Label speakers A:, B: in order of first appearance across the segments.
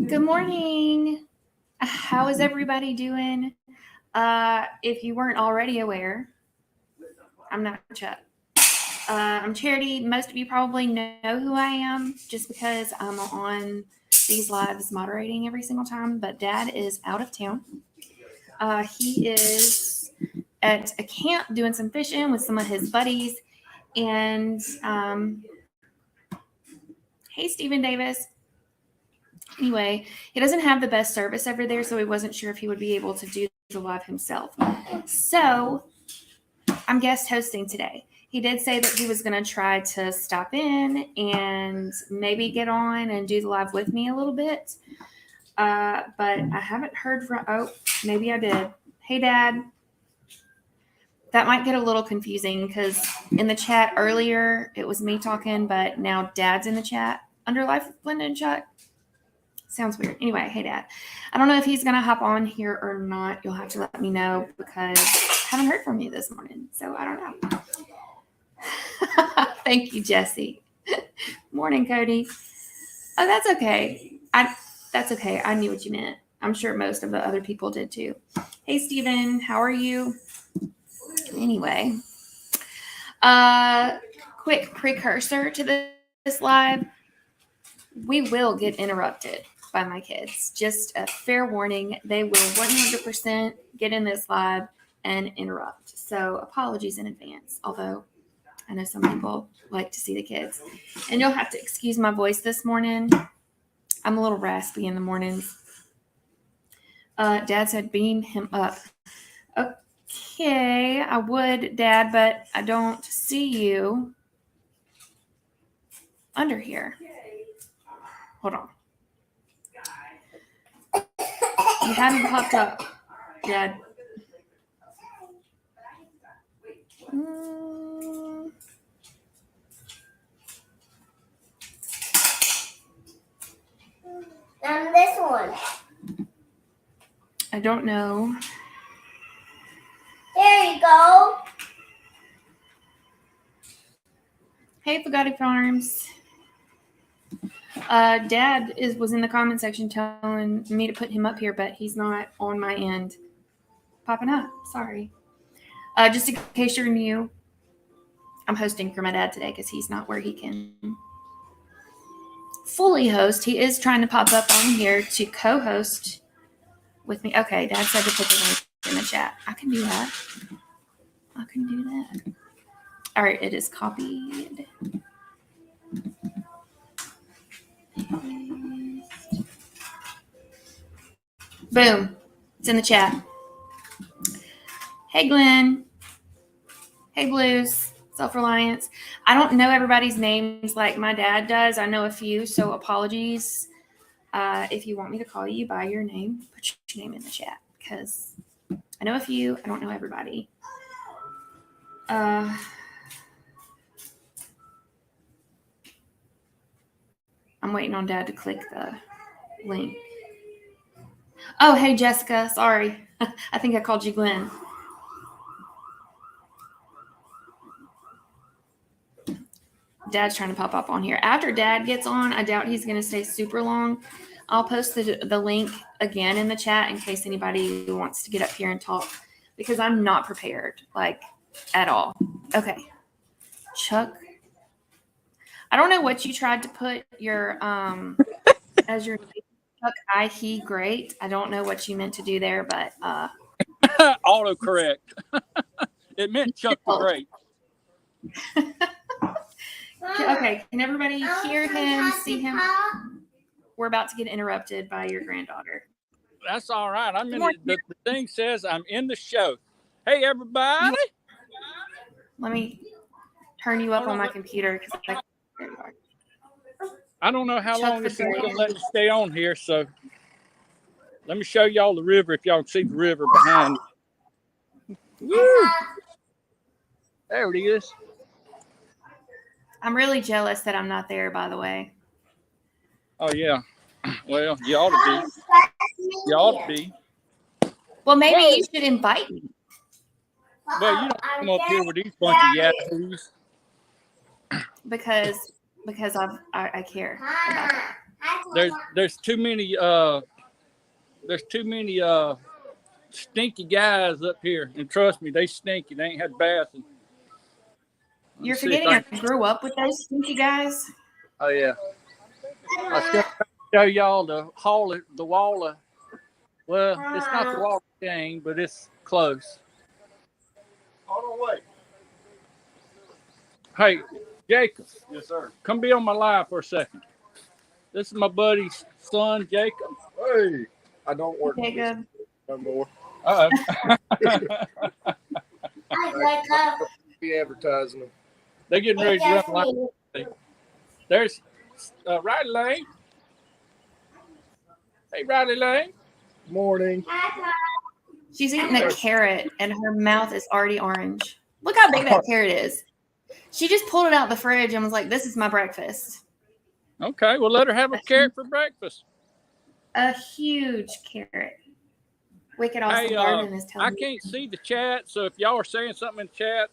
A: Good morning. How is everybody doing? If you weren't already aware, I'm not Chuck. I'm Charity. Most of you probably know who I am just because I'm on these lives moderating every single time, but Dad is out of town. He is at a camp doing some fishing with some of his buddies. And hey, Stephen Davis. Anyway, he doesn't have the best service over there, so he wasn't sure if he would be able to do the live himself. So I'm guest hosting today. He did say that he was going to try to stop in and maybe get on and do the live with me a little bit. But I haven't heard from, maybe I did. Hey, Dad. That might get a little confusing because in the chat earlier, it was me talking, but now Dad's in the chat under Life with Linda and Chuck. Sounds weird. Anyway, hey, Dad. I don't know if he's going to hop on here or not. You'll have to let me know because I haven't heard from you this morning, so I don't know. Thank you, Jesse. Morning, Cody. Oh, that's okay. That's okay. I knew what you meant. I'm sure most of the other people did too. Hey, Steven. How are you? Anyway, quick precursor to this live. We will get interrupted by my kids. Just a fair warning. They will 100% get in this live and interrupt. So apologies in advance, although I know some people like to see the kids. And you'll have to excuse my voice this morning. I'm a little raspy in the mornings. Dad said beam him up. Okay, I would, Dad, but I don't see you under here. Hold on. You haven't popped up, Dad.
B: This one.
A: I don't know.
B: There you go.
A: Hey, Bugatti Farms. Dad was in the comment section telling me to put him up here, but he's not on my end popping up. Sorry. Just in case you're new, I'm hosting for my dad today because he's not where he can fully host. He is trying to pop up on here to co-host with me. Okay, Dad said to put the link in the chat. I can do that. I can do that. All right, it is copied. Boom. It's in the chat. Hey, Glenn. Hey, Blues. Self-Reliance. I don't know everybody's names like my dad does. I know a few, so apologies. If you want me to call you by your name, put your name in the chat because I know a few. I don't know everybody. I'm waiting on Dad to click the link. Oh, hey, Jessica. Sorry. I think I called you Glenn. Dad's trying to pop up on here. After Dad gets on, I doubt he's going to stay super long. I'll post the link again in the chat in case anybody wants to get up here and talk because I'm not prepared, like, at all. Okay. Chuck. I don't know what you tried to put your as your name. Chuck, he, great. I don't know what you meant to do there, but
C: autocorrect. It meant Chuck the Great.
A: Okay, can everybody hear him, see him? We're about to get interrupted by your granddaughter.
C: That's all right. I'm in the thing says I'm in the show. Hey, everybody.
A: Let me turn you up on my computer.
C: I don't know how long this is going to let me stay on here, so let me show y'all the river if y'all can see the river behind me. Woo! There it is.
A: I'm really jealous that I'm not there, by the way.
C: Oh, yeah. Well, you ought to be. You ought to be.
A: Well, maybe you should invite me.
C: Well, you don't come up here with these bunch of yahoos.
A: Because I care about that.
B: Hi,
C: there's too many stinky guys up here, and trust me, they stinky. They ain't had baths.
A: You're forgetting I grew up with those stinky guys.
C: Oh yeah. I was gonna show y'all the wall of. Well, it's not the wall of shame, but it's close.
D: Hold on, wait.
C: Hey, Jacob.
D: Yes, sir.
C: Come be on my live for a second. This is my buddy's son, Jacob.
D: Hey, I don't work
A: Jacob.
D: no more.
C: Uh-oh.
B: I
D: Be advertising them.
C: They're getting ready to run live. There's Riley Lane. Hey, Riley Lane.
D: Morning.
A: She's eating a carrot and her mouth is already orange. Look how big that carrot is. She just pulled it out the fridge and was like, "This is my breakfast."
C: Okay, well, let her have a carrot for breakfast.
A: A huge carrot. Wicked Awesome
C: Hey,
A: Garden is telling
C: I
A: me.
C: can't see the chat, so if y'all are saying something in chat,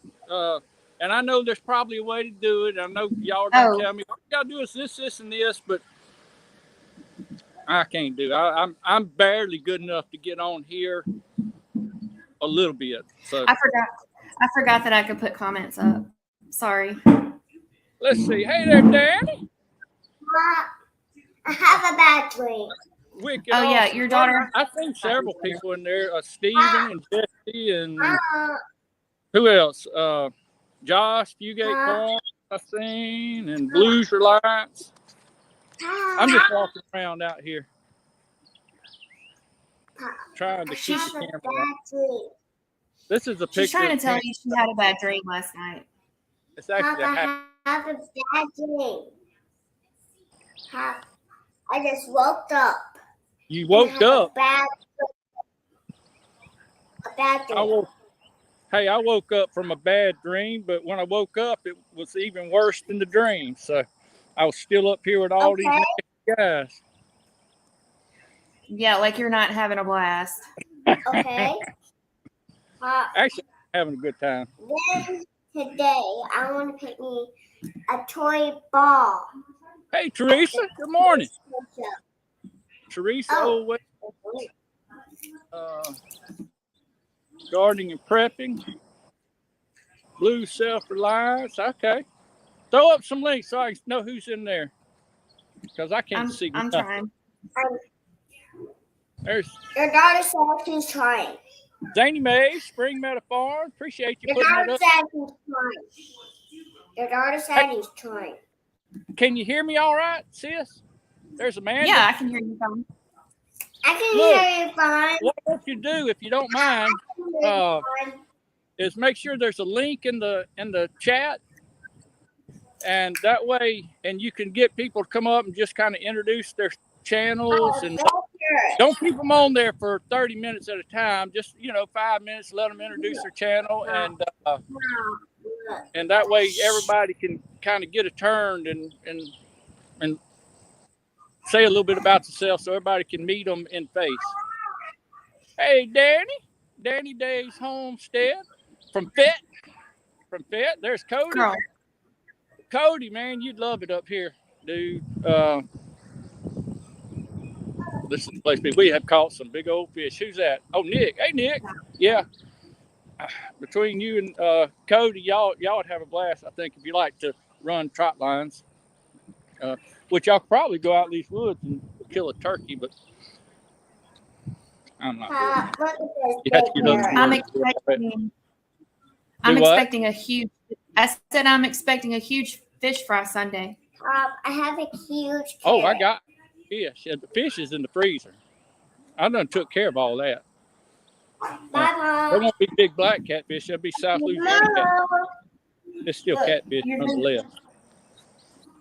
C: and I know there's probably a way to do it. I know y'all are going to tell me, what you got to do is this, and this, but I can't do it. I'm barely good enough to get on here a little bit. So
A: I forgot that I could put comments up. Sorry.
C: let's see. Hey there, Danny.
B: I have a bad dream.
C: Wicked
A: Oh, yeah,
C: Awesome.
A: your daughter.
C: I've seen several people in there. Steven and Jesse and
B: Uh,
C: who else? Josh, Fugate Farm, I've seen, and Blues Reliance. I'm just walking around out here trying to keep the camera on. This is a picture.
A: She's trying to tell you she had a bad dream last night.
C: It's actually a hat.
B: I have a bad dream. I just woke up.
C: You woke up.
B: A bad dream.
C: I woke up from a bad dream, but when I woke up, it was even worse than the dream. So I was still up here with all these guys.
A: Yeah, like you're not having a blast.
B: Okay.
C: Actually, having a good time.
B: Then today, I want to pick me a toy ball.
C: Hey, Teresa. Good morning. Teresa, gardening and prepping. Blue self-reliance. Okay. Throw up some links so I can know who's in there. Because I can't see.
A: I'm trying.
C: There's
B: Your daughter said she's trying.
C: Zany May, Spring Meadow Farm. Appreciate you
B: Your
C: putting that
B: daughter
C: up.
B: said she's trying. Your daughter said he's trying.
C: Can you hear me all right, sis? There's Amanda.
A: Yeah, I can hear you fine.
B: I can hear you fine.
C: What you do, if you don't mind, is make sure there's a link in the chat, and that way, and you can get people to come up and just kind of introduce their channels, and don't keep them on there for 30 minutes at a time. Just 5 minutes, let them introduce their channel, and that way everybody can kind of get a turn and say a little bit about themselves, so everybody can meet them in face. Hey, Danny Days Homestead from Fett. There's Cody.
A: Girl.
C: Cody, man, you'd love it up here, dude. This is the place we have caught some big old fish. Who's that? Oh, Nick. Hey, Nick. Yeah. Between you and Cody, y'all would have a blast, I think, if you like to run trot lines. Which y'all could probably go out in these woods and kill a turkey, but I'm not doing it.
A: I'm expecting a huge. I said I'm expecting a huge fish fry Sunday.
B: I have a huge carrot.
C: Oh, I got fish. The fish is in the freezer. I done took care of all that. There won't be big black catfish. There'll be South Louisiana catfish. It's still catfish nonetheless.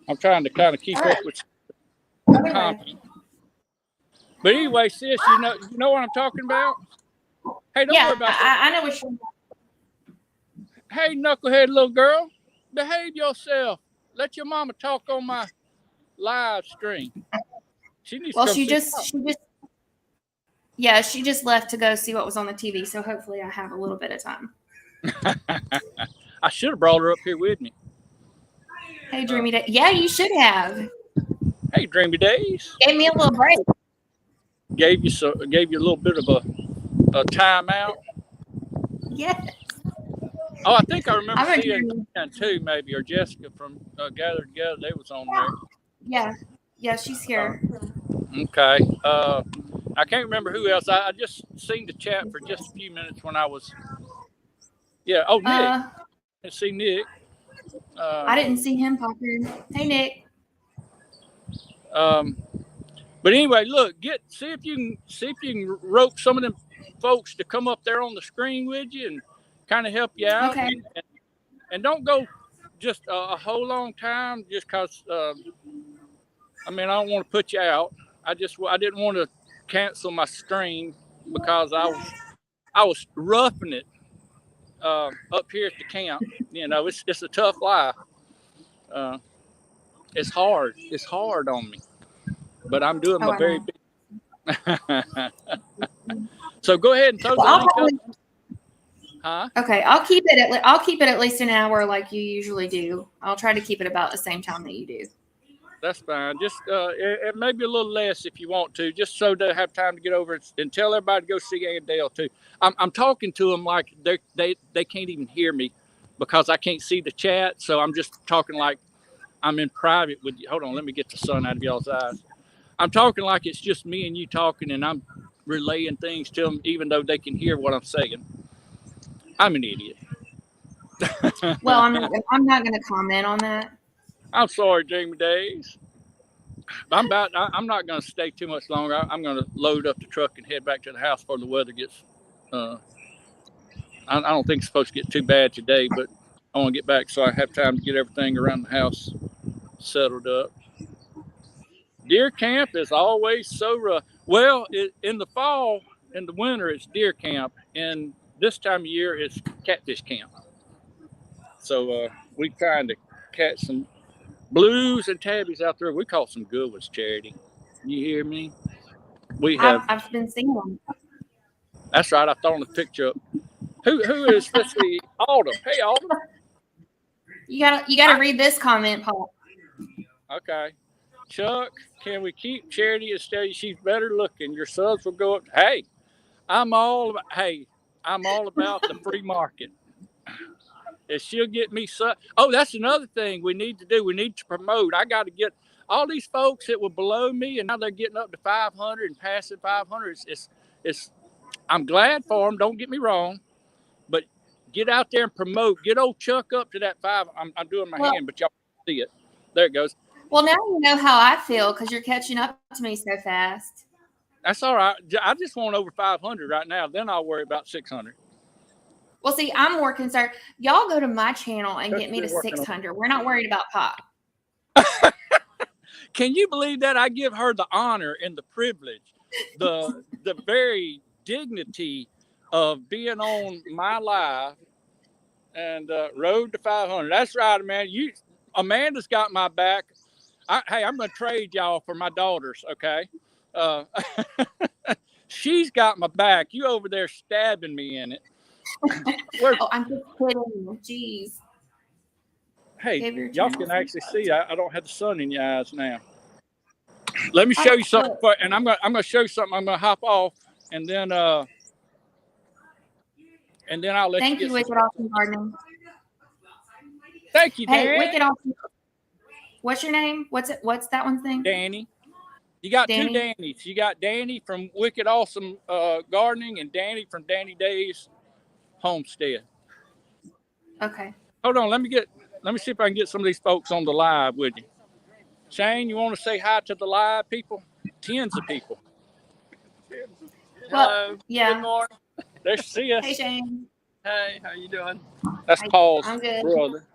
C: I'm trying to kind of keep up with confidence. But anyway, sis, you know what I'm talking about? Hey, don't worry about that.
A: I know what you're.
C: Hey, knucklehead little girl, behave yourself. Let your mama talk on my live stream. She needs to she just left to go see what was on the TV. So hopefully I have a little bit of time. I should have brought her up here with me.
A: Hey, Dreamy Day. Yeah, you should have.
C: Hey, Dreamy Days.
A: Gave me a little break.
C: Gave you a little bit of a timeout.
A: Yeah.
C: Oh, I think I remember
A: I'm
C: seeing Jan too, maybe, or Jessica from Gather Together. They was on there.
A: Yeah. Yeah, she's here.
C: Okay. I can't remember who else. I just seen the chat for just a few minutes when I was. Yeah. Oh, Nick. I see Nick.
A: I didn't see him pop in. Hey, Nick.
C: But anyway, look, see if you can rope some of them folks to come up there on the screen with you and kind of help you out.
A: Okay.
C: And don't go just a whole long time just because. I mean, I don't want to put you out. I didn't want to cancel my stream because I was roughing it up here at the camp. You know, it's a tough life. It's hard. It's hard on me, but I'm doing my very best. So go ahead and throw the link up. Huh?
A: Okay, I'll keep it at least an hour like you usually do. I'll try to keep it about the same time that you do. That's
C: fine. Just it may be a little less if you want to, just so they have time to get over it and tell everybody to go see Ann Dale too. I'm talking to them like they can't even hear me because I can't see the chat, so I'm just talking like I'm in private with you. Hold on, let me get the sun out of y'all's eyes. I'm talking like it's just me and you talking, and I'm relaying things to them, even though they can hear what I'm saying. I'm an idiot.
A: Well, I'm not going to comment on that.
C: I'm sorry, Jamie Days. I'm not going to stay too much longer. I'm going to load up the truck and head back to the house before the weather gets. I don't think it's supposed to get too bad today, but I want to get back so I have time to get everything around the house settled up. Deer camp is always so rough. Well, in the fall, in the winter, it's deer camp, and this time of year, it's catfish camp. So we trying to catch some blues and tabbies out there. We caught some good ones, Charity. You hear me?
A: I've been seeing them.
C: That's right. I thrown a picture up. Who is? Let's see. Autumn. Hey, Autumn.
A: You gotta read this comment, Paul.
C: Okay. Chuck, can we keep Charity and tell you she's better looking? Your subs will go up. Hey, I'm all about the free market. If she'll get me that's another thing we need to do. We need to promote. I got to get all these folks that were below me, and now they're getting up to 500 and passing 500. I'm glad for them. Don't get me wrong, but get out there and promote. Get old Chuck up to that 5. I'm doing my hand, but y'all see it. There it goes.
A: Well, now you know how I feel because you're catching up to me so fast.
C: That's all right. I just want over 500 right now. Then I'll worry about 600.
A: Well, see, I'm more concerned. Y'all go to my channel and get me to 600. We're not worried about Pop.
C: Can you believe that? I give her the honor and the privilege, the very dignity of being on my live and road to 500. That's right, man. Amanda's got my back. Hey, I'm going to trade y'all for my daughters, okay? She's got my back. You over there stabbing me in it.
A: I'm just kidding. Jeez.
C: Hey, y'all can actually see. I don't have the sun in your eyes now. Let me show you something, and I'm gonna show you something. I'm gonna hop off, and then I'll let
A: Thank
C: you.
A: Thank you, Wicked Awesome Gardening.
C: Thank you, Dan.
A: Hey, Wicked Awesome. What's your name? What's that one's name?
C: Danny. You got
A: Danny?
C: two Dannys. You got Danny from Wicked Awesome Gardening and Danny from Danny Days Homestead.
A: Okay.
C: Hold on. Let me see if I can get some of these folks on the live with you. Shane, you want to say hi to the live people? Tens of people.
A: Well, yeah.
C: Good morning. Let's see us.
A: Hey, Shane.
E: Hey, how you doing?
C: That's Paul's
A: I'm good.
C: brother.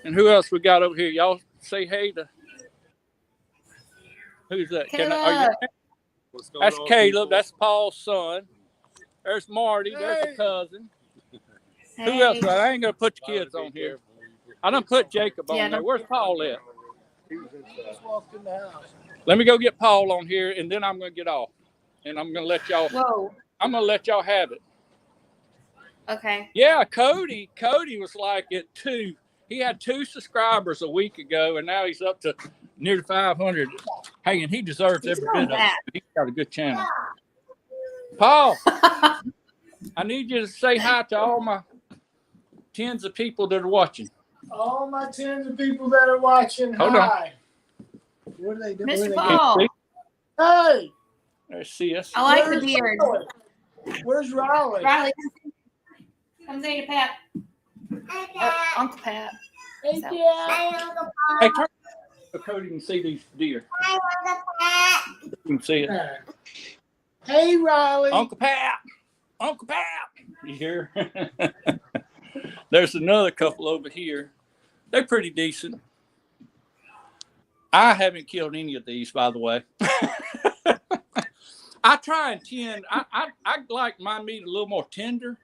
C: And who else we got over here? Y'all say hey to. Who's that? That's Caleb. That's Paul's son. There's Marty. There's a cousin.
A: Hey.
C: Who else? I ain't gonna put the kids on here. I done put Jacob on there. Where's Paul at?
D: Just walked in the house.
C: Let me go get Paul on here, and then I'm gonna get off, and I'm gonna let y'all.
A: Whoa.
C: I'm gonna let y'all have it.
A: Okay.
C: Yeah, Cody was like at 2. He had 2 subscribers a week ago, and now he's up to near 500. Hey, and he deserves
A: He's
C: every
A: going
C: bit of it.
A: back.
C: He's got a good channel. Paul, I need you to say hi to all my tens of people that are watching.
D: All my tens of people that are watching,
C: Hold on.
D: hi. What are they doing?
A: Mr.
D: What
A: Paul,
D: Hey,
C: Let's see us.
A: I like the
D: where's
A: beard.
D: Riley? Where's Riley?
A: Riley, come say to Pat.
B: Okay.
A: Uncle Pat.
D: Hey,
A: So-
D: Dad.
B: Hi, Uncle
C: Hey,
B: Pat.
C: turn so Cody can see these deer.
B: Hi, Uncle Pat.
C: You can see it.
D: Hey, Riley.
C: Uncle Pat. Uncle Pat. You hear? There's another couple over here. They're pretty decent. I haven't killed any of these, by the way. I try and tend. I like my meat a little more tender,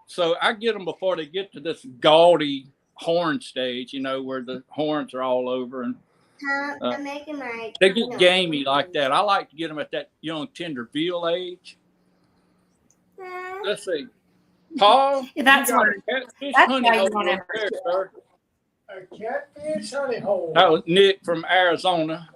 C: so I get them before they get to this gaudy horn stage. You know, where the horns are all over and
B: I'm making my.
C: they get gamey like that. I like to get them at that young tender veal age. Let's see, Paul.
A: Yeah, that's
C: you got
A: what-
C: a catfish
A: that's
C: honey
A: why you
C: hole
A: want
C: right there, sir.
D: A catfish honey hole.
C: That was Nick from Arizona.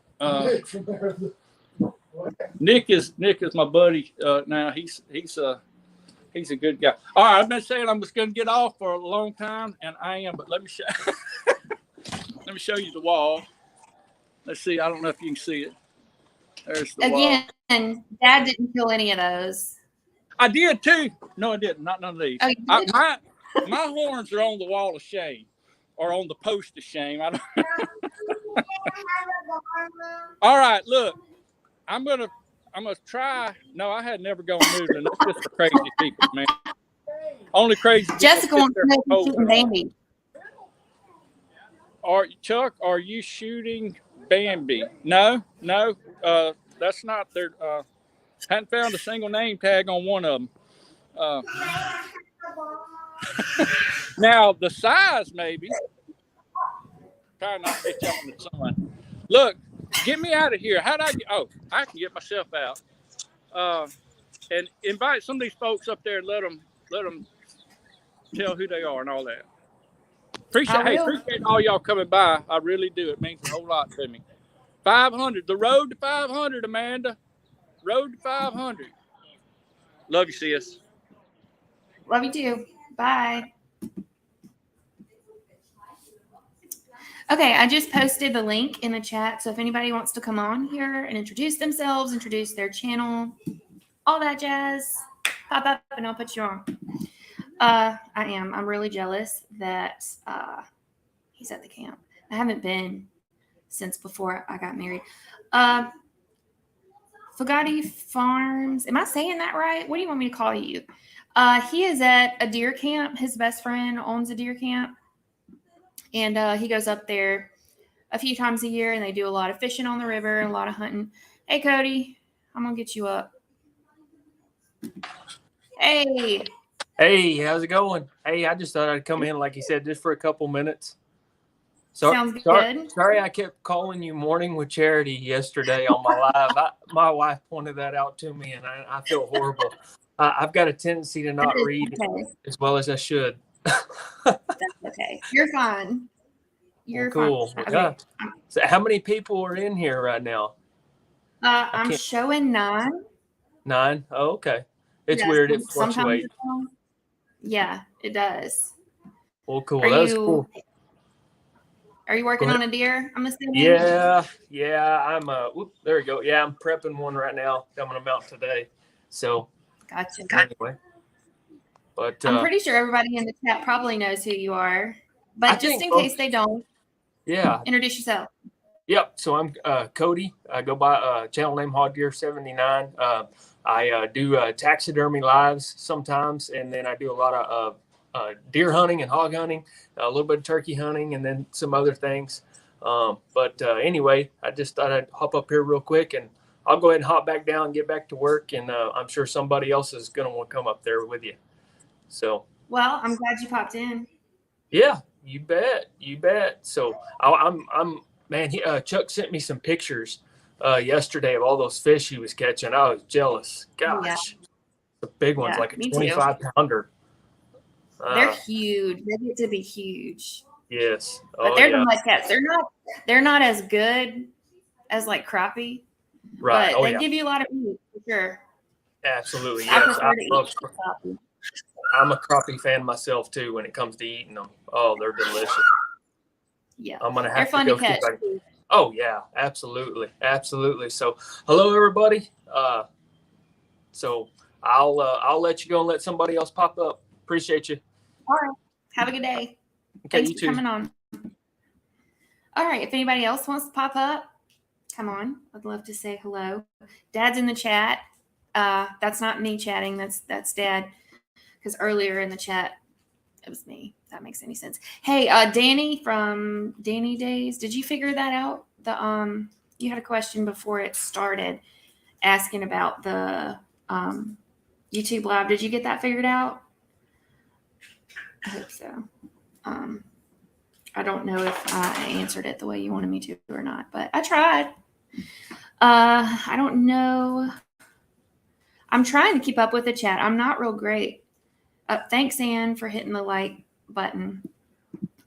C: Nick is my buddy. Now he's a good guy. All right, I've been saying I was going to get off for a long time, and I am. But let me show. Let me show you the wall. Let's see. I don't know if you can see it. There's the wall.
A: Again, Dad didn't kill any of those.
C: I did too. No, I didn't. Not none of these.
A: Oh, you did?
C: My horns are on the wall of shame, or on the post of shame. I don't. All right, look. I'm gonna try. No, I had never gone noodling. That's just for crazy people, man. Only crazy people
A: Jessica
C: sit
A: wants
C: there
A: to know if you're
C: holding
A: shooting
C: on.
A: Bambi.
C: Chuck, are you shooting Bambi? No. That's not their. Hadn't found a single name tag on one of them. Now the size, maybe. Try not to get you out in the sun. Look, get me out of here. How'd I get? Oh, I can get myself out. And invite some of these folks up there and let them tell who they are and all that. Appreciate all y'all coming by. I really do. It means a whole lot to me. 500, the road to 500, Amanda. Road to 500. Love you, sis.
A: Love you too. Bye. Okay, I just posted the link in the chat. So if anybody wants to come on here and introduce themselves, introduce their channel, all that jazz, pop up and I'll put you on. I'm really jealous that he's at the camp. I haven't been since before I got married. Fugati Farms. Am I saying that right? What do you want me to call you? He is at a deer camp. His best friend owns a deer camp. And he goes up there a few times a year, and they do a lot of fishing on the river and a lot of hunting. Hey, Cody, I'm going to get you up. Hey.
E: Hey, how's it going? Hey, I just thought I'd come in, like you said, just for a couple minutes.
A: Sounds good.
E: Sorry I kept calling you Morning with Charity yesterday on my live. My wife pointed that out to me, and I feel horrible. I've got a tendency to not read as well as I should.
A: That's okay. You're fine. You're
E: cool.
A: fine.
E: Yeah.
A: Okay.
E: So how many people are in here right now?
A: I'm showing 9.
E: 9? Oh, okay. It's
A: Yeah,
E: weird. It
A: sometimes
E: fluctuates.
A: yeah, it does.
E: Well, cool.
A: Are
E: That's
A: you-
E: cool.
A: Are you working
E: Go
A: on a deer? I'm assuming.
E: Yeah. I'm there we go. Yeah, I'm prepping one right now. I'm gonna mount today. So
A: Gotcha.
E: anyway. But
A: I'm pretty sure everybody in the chat probably knows who you are.
E: I
A: But just
E: think
A: in
E: most-
A: case they don't,
E: yeah.
A: introduce yourself.
E: Yep. So I'm Cody. I go by channel name Hog Deer 79. I do taxidermy lives sometimes, and then I do a lot of deer hunting and hog hunting, a little bit of turkey hunting, and then some other things. But anyway, I just thought I'd hop up here real quick, and I'll go ahead and hop back down and get back to work. And I'm sure somebody else is going to want to come up there with you. So.
A: Well, I'm glad you popped in.
E: Yeah, you bet. So man, Chuck sent me some pictures yesterday of all those fish he was catching. I was jealous. Gosh,
A: Yeah.
E: the big ones,
A: Yeah,
E: like a
A: me too.
E: 25-pounder.
A: They're huge. They get to be huge.
E: Yes.
A: But they're the mud cats. They're not They're not as good as like crappie,
E: Right.
A: but
E: Oh
A: they
E: yeah.
A: give you a lot of meat for sure.
E: Absolutely.
A: I
E: Yes.
A: prefer to eat crappie.
E: I'm a crappie fan myself too when it comes to eating them. Oh, they're delicious.
A: Yeah,
E: I'm gonna
A: they're
E: have to
A: fun
E: go
A: to
E: see
A: catch.
E: if I can. Oh yeah, absolutely, absolutely. So, hello everybody. So I'll let you go and let somebody else pop up. Appreciate you.
A: All right. Have a good day.
E: Okay,
A: Thanks
E: you
A: for
E: too.
A: coming on. All right. If anybody else wants to pop up, come on. I'd love to say hello. Dad's in the chat. That's not me chatting. That's Dad. Because earlier in the chat, it was me. If that makes any sense. Hey, Danny from Danny Days. Did you figure that out? You had a question before it started, asking about the YouTube live. Did you get that figured out? I hope so. I don't know if I answered it the way you wanted me to or not, but I tried. I don't know. I'm trying to keep up with the chat. I'm not real great. Thanks, Ann, for hitting the like button.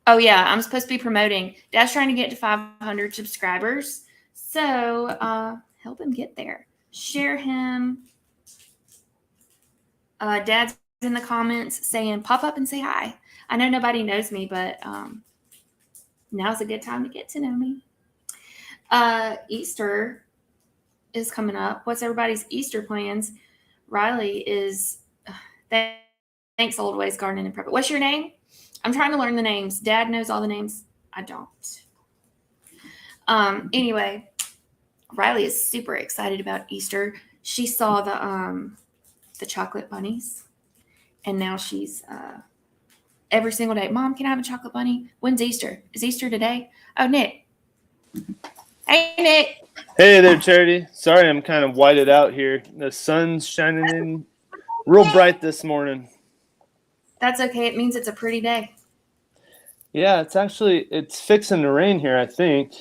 A: Oh, yeah, I'm supposed to be promoting. Dad's trying to get to 500 subscribers. So help him get there. Share him. Dad's in the comments saying, pop up and say hi. I know nobody knows me, but now's a good time to get to know me. Easter is coming up. What's everybody's Easter plans? Riley is, thanks, Old Ways Gardening and Prep. What's your name? I'm trying to learn the names. Dad knows all the names. I don't. Anyway, Riley is super excited about Easter. She saw the chocolate bunnies, and now she's every single day. Mom, can I have a chocolate bunny? When's Easter? Is Easter today? Oh, Nick. Hey, Nick.
F: Hey there, Charity. Sorry I'm kind of whited out here. The sun's shining in real bright this morning.
A: That's okay. It means it's a pretty day.
F: Yeah, it's fixing to rain here, I think.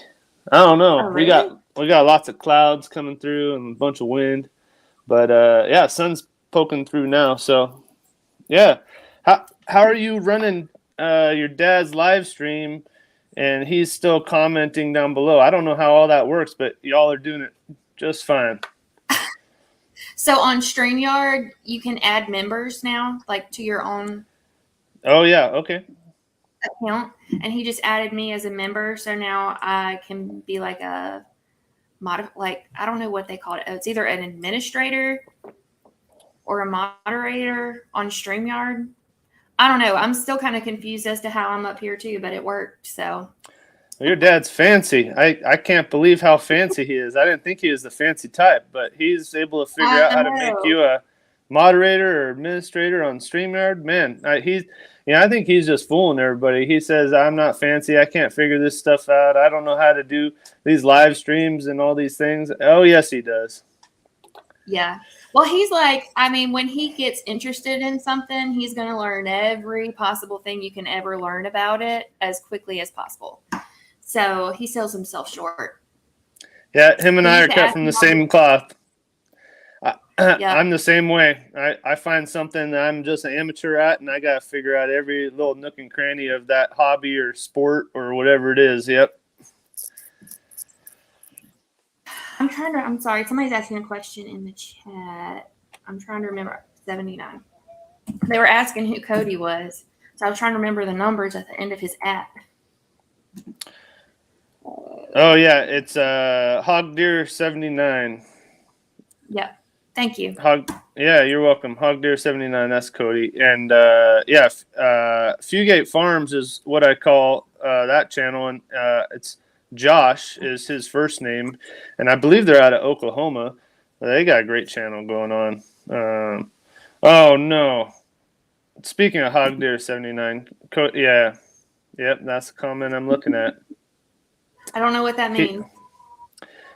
F: I don't know.
A: Oh, really?
F: We got lots of clouds coming through and a bunch of wind. But yeah, sun's poking through now. So yeah. How are you running your dad's live stream and he's still commenting down below? I don't know how all that works, but y'all are doing it just fine.
A: So on StreamYard, you can add members now, like to your own
F: Oh yeah, okay.
A: account. And he just added me as a member. So now I can be like a I don't know what they call it. It's either an administrator or a moderator on StreamYard. I don't know. I'm still kind of confused as to how I'm up here too, but it worked. So
F: Your dad's fancy. I can't believe how fancy he is. I didn't think he was the fancy type, but he's able to figure out how to make you a moderator or administrator on StreamYard. Man, I think he's just fooling everybody. He says, I'm not fancy. I can't figure this stuff out. I don't know how to do these live streams and all these things. Oh, yes, he does.
A: yeah. Well, he's like, I mean, when he gets interested in something, he's going to learn every possible thing you can ever learn about it as quickly as possible. So he sells himself short.
F: Yeah, him and I are cut from the same cloth.
A: Yeah.
F: I'm the same way. I find something that I'm just an amateur at, and I got to figure out every little nook and cranny of that hobby or sport or whatever it is. Yep.
A: I'm sorry. Somebody's asking a question in the chat. I'm trying to remember. 79. They were asking who Cody was. So I was trying to remember the numbers at the end of his app.
F: Oh, yeah. It's Hog Deer 79.
A: Yep. Thank you.
F: Yeah, you're welcome. Hog Deer 79, that's Cody. And yeah, Fugate Farms is what I call that channel. And it's Josh is his first name. And I believe they're out of Oklahoma. They got a great channel going on. Oh, no. Speaking of Hog Deer 79, yeah. Yep, that's the comment I'm looking at.
A: I don't know what that means.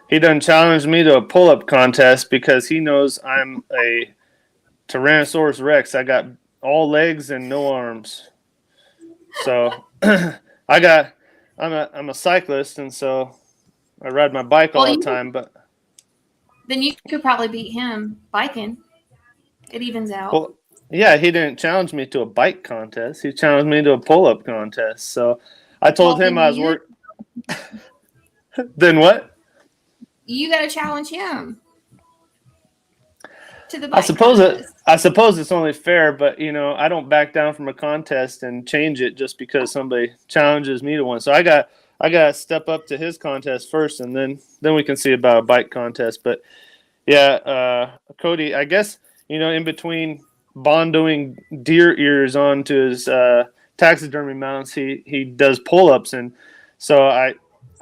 F: He done challenged me to a pull-up contest because he knows I'm a Tyrannosaurus Rex. I got all legs and no arms. So I'm a cyclist, and so I ride my bike all the time. But
A: then you could probably beat him biking. It evens out.
F: Well, yeah, he didn't challenge me to a bike contest. He challenged me to a pull-up contest. So I told him I was Then what?
A: You got to challenge him to the
F: I
A: bike
F: suppose
A: contest.
F: it's only fair, but I don't back down from a contest and change it just because somebody challenges me to one. So I got to step up to his contest first, and then we can see about a bike contest. But yeah, Cody, I guess in between bondoing deer ears onto his taxidermy mounts, he does pull-ups, and so I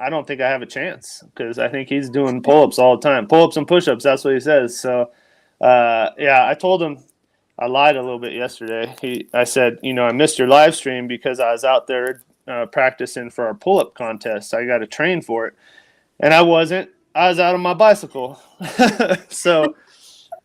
F: don't think I have a chance because I think he's doing pull-ups all the time, pull-ups and push-ups. That's what he says. So. Yeah, I told him I lied a little bit yesterday. I said, I missed your live stream because I was out there practicing for our pull-up contest. I got to train for it, and I wasn't. I was out on my bicycle. So,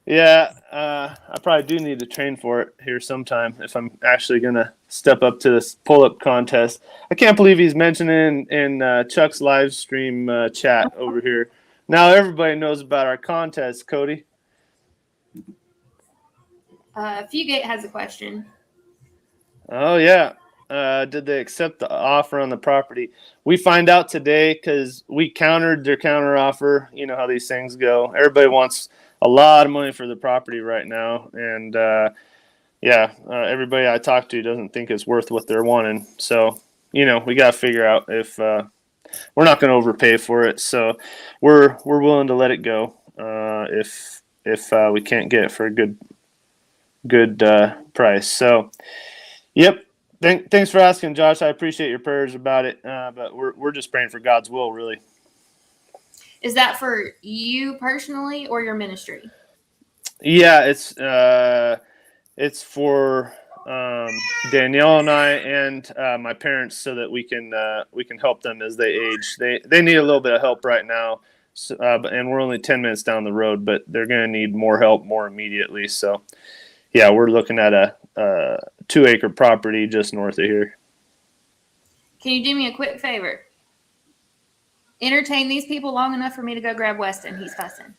F: yeah, I probably do need to train for it here sometime if I'm actually gonna step up to this pull-up contest. I can't believe he's mentioning in Chuck's live stream chat over here. Now everybody knows about our contest, Cody.
A: Fugate has a question.
F: Oh, yeah. Did they accept the offer on the property? We find out today because we countered their counter offer. You know how these things go. Everybody wants a lot of money for the property right now. And, everybody I talk to doesn't think it's worth what they're wanting. So, we got to figure out if we're not going to overpay for it. So we're willing to let it go if we can't get it for a good price. So, yep. Thanks for asking, Josh. I appreciate your prayers about it, but we're just praying for God's will, really.
A: Is that for you personally or your ministry?
F: Yeah, it's for Danielle and I and my parents, so that we can help them as they age. They need a little bit of help right now, so, and we're only 10 minutes down the road, but they're going to need more help more immediately. So. Yeah, we're looking at a 2-acre property just north of here.
A: Can you do me a quick favor? Entertain these people long enough for me to go grab Weston. He's fussing.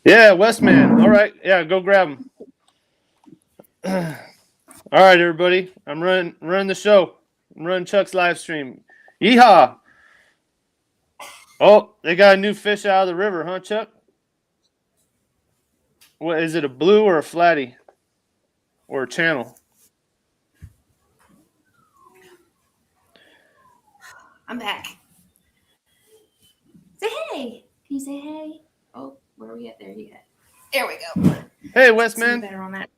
F: Yeah, Westman. All right. Yeah, go grab him. All right, everybody. I'm running the show. I'm running Chuck's live stream. Yeehaw! Oh, they got a new fish out of the river, huh, Chuck? What is it? A blue or a flatty? Or a channel?
A: I'm back. Say hey. Can you say hey? Oh, where are we at? There you go. There we go.
F: Hey,
A: See
F: Westman.
A: better on that.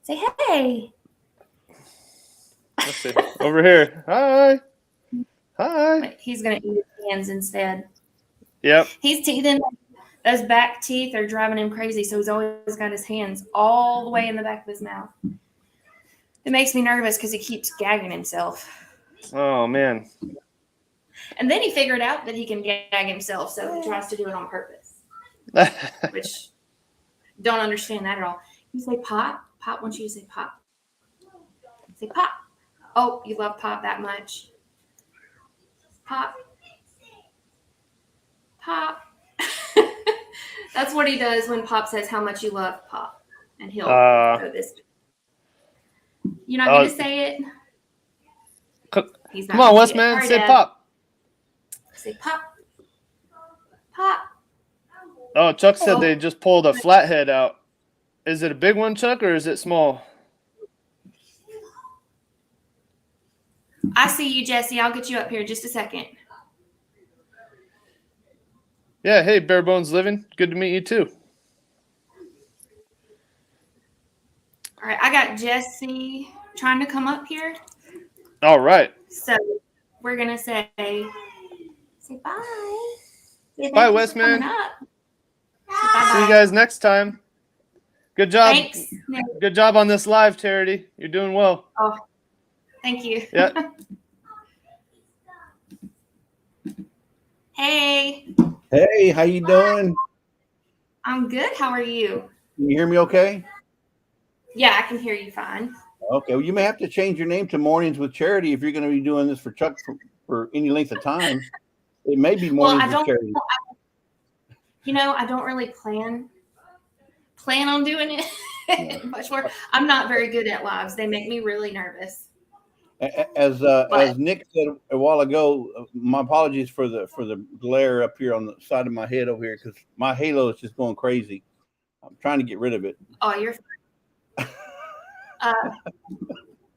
A: Say hey.
F: Let's see. Over here. Hi. Hi.
A: Wait, he's gonna eat his hands instead.
F: Yep.
A: He's teething. Those back teeth are driving him crazy, so he's always got his hands all the way in the back of his mouth. It makes me nervous because he keeps gagging himself.
F: Oh, man.
A: And then he figured out that he can gag himself, so he tries to do it on purpose, which don't understand that at all. You say pop? Pop wants you to say pop. Say pop. Oh, you love pop that much. Pop. Pop. That's what he does when Pop says how much you love Pop. And he'll go this. You're not going to say it? He's not
F: Come on,
A: gonna
F: Westman.
A: Right,
F: Say
A: Dad.
F: pop.
A: Say pop. Pop.
F: Oh, Chuck said they just pulled a flathead out. Is it a big one, Chuck, or is it small?
A: I see you, Jesse. I'll get you up here just a second.
F: Yeah, hey, Bare Bones Living. Good to meet you, too.
A: All right, I got Jesse trying to come up here.
F: All right.
A: So we're going to say bye. Say
F: Bye,
A: thank you for
F: Westman.
A: coming up.
F: See you guys next time. Good job.
A: Thanks.
F: Good job on this live, Charity. You're doing well.
A: Oh, thank you.
F: Yeah.
A: Hey,
G: Hey, how you doing?
A: I'm good. How are you?
G: Can you hear me okay?
A: Yeah, I can hear you fine.
G: Okay, well, you may have to change your name to Mornings with Charity if you're going to be doing this for Chuck for any length of time. It may be Mornings with Charity.
A: I don't really plan on doing it much more. I'm not very good at lives. They make me really nervous.
G: As Nick said a while ago, my apologies for the glare up here on the side of my head over here because my halo is just going crazy. I'm trying to get rid of it.
A: Oh, you're fine.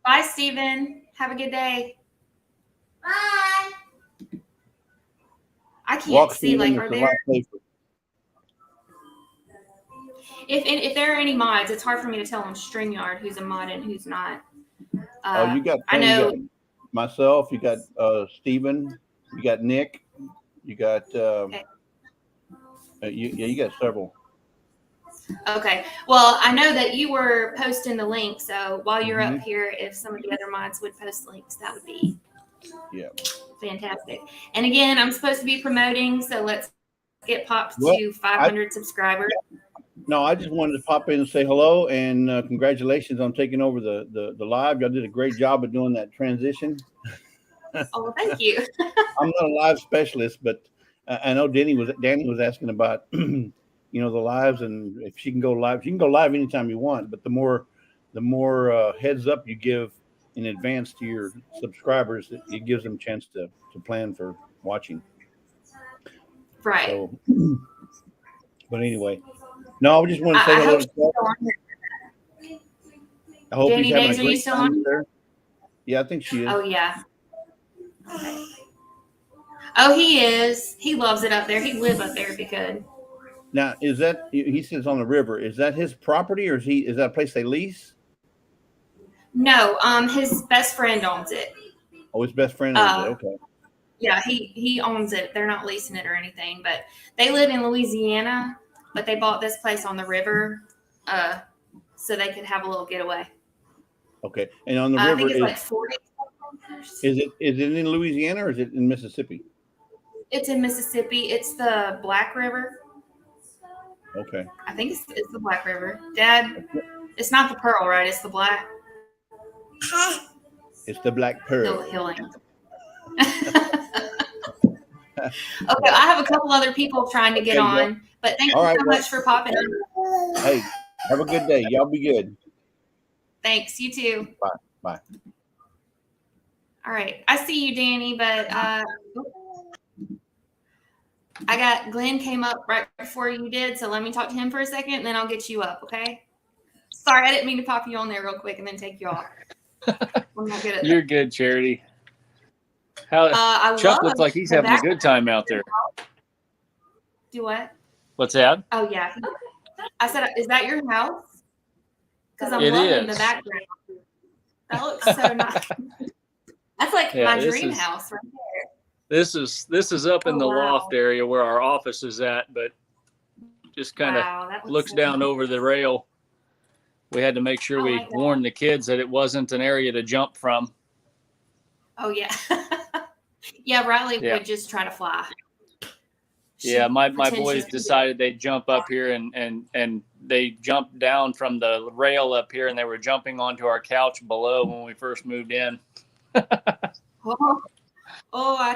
A: Bye, Stephen. Have a good day.
B: Bye.
A: I can't see. Like, are there?
G: Safer.
A: If there are any mods, it's hard for me to tell on StreamYard who's a mod and who's not.
G: You got.
A: I know.
G: You got myself. You got Steven. You got Nick. You got.
A: Okay.
G: You got several.
A: Okay. Well, I know that you were posting the link, so while you're
G: Mm-hmm.
A: up here, if some of the other mods would post links, that would be fantastic. And again, I'm supposed to be promoting, so let's get popped to 500 subscribers.
G: No, I just wanted to pop in and say hello and congratulations on taking over the live. Y'all did a great job of doing that transition.
A: Oh, well, thank you.
G: I'm not a live specialist, but I know Danny was asking about the lives and if she can go live. She can go live anytime you want, but the more heads up you give in advance to your subscribers, it gives them a chance to plan for watching.
A: Right.
G: So, but anyway, no, I just want to say hello to Chuck. I hope
A: Danny
G: he's having
A: Days,
G: a
A: are you
G: great
A: still
G: time
A: on?
G: there. Yeah, I think she is.
A: Oh, yeah. Okay. Oh, he is. He loves it up there. He'd live up there if he could.
G: Now, is that he says on the river? Is that his property, or is that a place they lease?
A: No, his best friend owns it.
G: Oh, his best friend owns it. Okay.
A: Yeah, he owns it. They're not leasing it or anything, but they live in Louisiana, but they bought this place on the river, so they could have a little getaway.
G: Okay, and on the
A: I
G: river
A: think it's like 40.
G: is it in Louisiana or is it in Mississippi?
A: It's in Mississippi. It's the Black River.
G: Okay.
A: I think it's the Black River. Dad, it's not the Pearl, right? It's the Black.
G: It's the Black Pearl.
A: No, healing. Okay, I have a couple other people trying to get on, but thank you so much for popping in.
G: Hey, have a good day. Y'all be good.
A: Thanks. You too.
G: Bye.
A: All right. I see you, Danny, but I got Glenn came up right before you did, so let me talk to him for a second, and then I'll get you up, okay? Sorry, I didn't mean to pop you on there real quick and then take you off. I'm not good at that.
C: You're good, Charity. Chuck looks like he's having a good time out there.
A: Do what?
C: What's that?
A: Oh, yeah. I said, is that your house? Because I'm
C: It
A: loving the
C: is.
A: background. That looks so nice. That's like my dream house right there.
C: This is up in the loft area where our office is at, but just kind of looks down over the rail. We had to make sure we warned the kids that it wasn't an area to jump from.
A: Oh, yeah. Yeah, Riley would just try to fly.
C: Yeah, my boys decided they'd jump up here and they jumped down from the rail up here and they were jumping onto our couch below when we first moved in.
A: I'd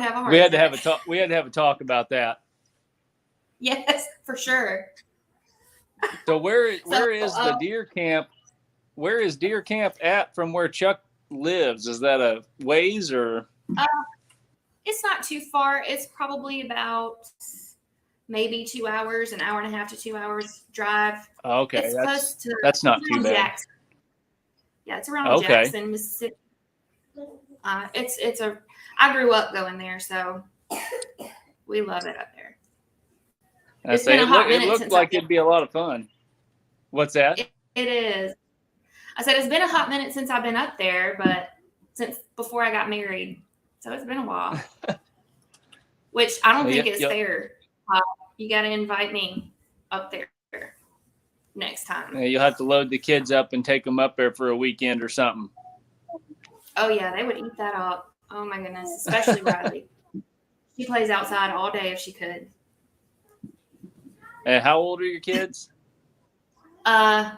A: have a heart
C: We had to
A: attack.
C: have a talk. We had to have a talk about that.
A: Yes, for sure.
C: So where is the deer camp? Where is deer camp at from where Chuck lives? Is that a ways or?
A: It's not too far. It's probably about maybe 2 hours, an hour and a half to 2 hours drive.
C: Okay,
A: It's close to.
C: That's not too bad.
A: Jackson. Yeah, it's around Jackson, Mississippi. I grew up going there, so we love it up there.
C: It looked like it'd be a lot of fun. What's that?
A: It is. I said it's been a hot minute since I've been up there, but since before I got married, so it's been a while. Which I don't think is fair. You got to invite me up there next time.
C: You'll have to load the kids up and take them up there for a weekend or something.
A: Oh yeah, they would eat that up. Oh my goodness, especially Riley. She plays outside all day if she could.
C: And how old are your kids?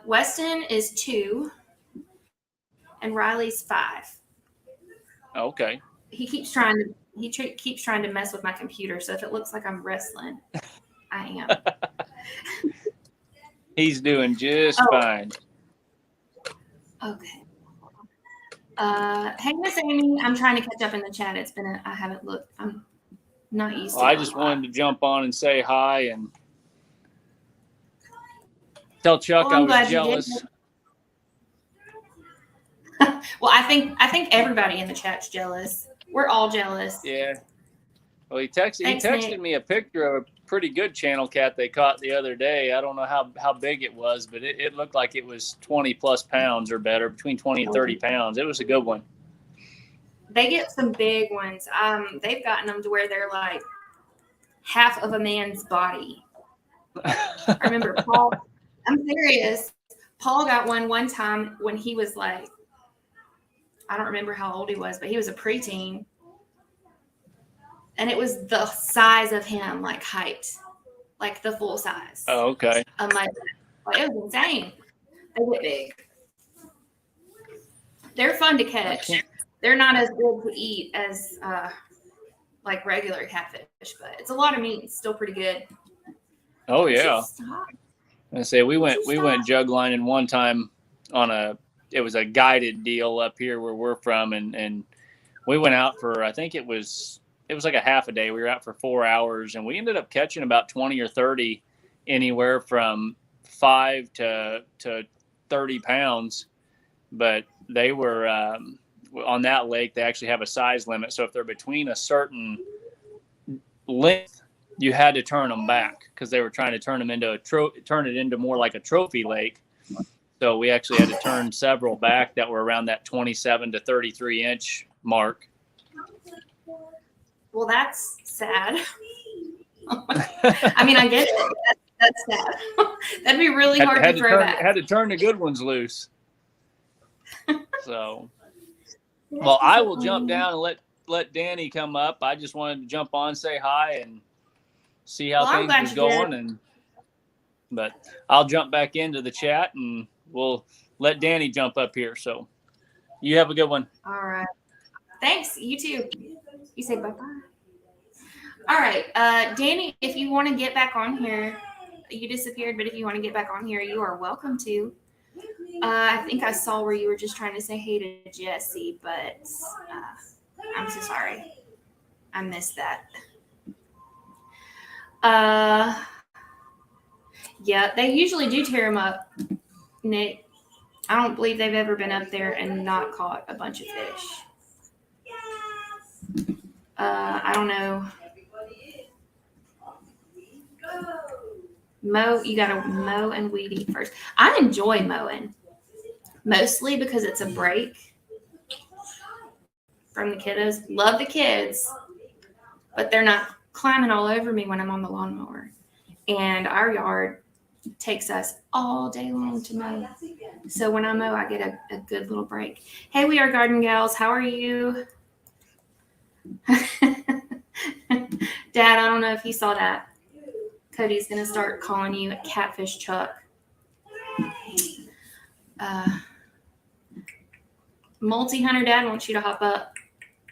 A: Weston is 2, and Riley's 5.
C: Okay.
A: He keeps trying to mess with my computer. So if it looks like I'm wrestling, I am.
C: He's doing just fine.
A: Okay. Hey, Miss Amy, I'm trying to catch up in the chat. I haven't looked. I'm not used to
C: I
A: it.
C: just wanted to jump on and say hi and tell Chuck
A: Well,
C: I
A: I'm
C: was
A: glad you
C: jealous.
A: did. Well, I think everybody in the chat's jealous. We're all jealous.
C: Yeah. Well, he
A: Thanks,
C: texted
A: Nick.
C: me a picture of a pretty good channel cat they caught the other day. I don't know how big it was, but it looked like it was 20 plus pounds or better, between 20 and 30 pounds. It was a good one.
A: They get some big ones. They've gotten them to where they're like half of a man's body. I remember Paul. I'm serious. Paul got one time when he was like, I don't remember how old he was, but he was a preteen. And it was the size of him, like height, like the full size.
C: Oh, okay.
A: Like, it was insane. They get big. They're fun to catch. They're not as good to eat as like regular catfish, but it's a lot of meat. It's still pretty good.
C: Oh yeah.
A: Stop.
C: I say we went jug lining one time on it was a guided deal up here where we're from, and we went out for, I think it was like a half a day. We were out for 4 hours, and we ended up catching about 20 or 30, anywhere from 5 to 30 pounds. But they were on that lake. They actually have a size limit, so if they're between a certain length, you had to turn them back because they were trying to turn it into more like a trophy lake. So we actually had to turn several back that were around that 27 to 33 inch mark.
A: Well, that's sad. I mean, I get it. That's sad. That'd be really hard to throw back.
C: Had to turn the good ones loose. So, well, I will jump down and let Danny come up. I just wanted to jump on, say hi, and see how things was going. But I'll jump back into the chat, and we'll let Danny jump up here. So you have a good one.
A: All right. Thanks. You too. You say bye-bye. All right. Danny, if you want to get back on here, you disappeared, but if you want to get back on here, you are welcome to. I think I saw where you were just trying to say hey to Jesse, but I'm so sorry. I missed that. Yeah, they usually do tear them up, Nick. I don't believe they've ever been up there and not caught a bunch of fish. I don't know. You gotta mow and weed eat first. I enjoy mowing, mostly because it's a break from the kiddos. Love the kids, but they're not climbing all over me when I'm on the lawnmower. And our yard takes us all day long to mow. So when I mow, I get a good little break. Hey, we are garden gals. How are you? Dad, I don't know if you saw that. Cody's going to start calling you Catfish Chuck. Multi-hunter Dad wants you to hop up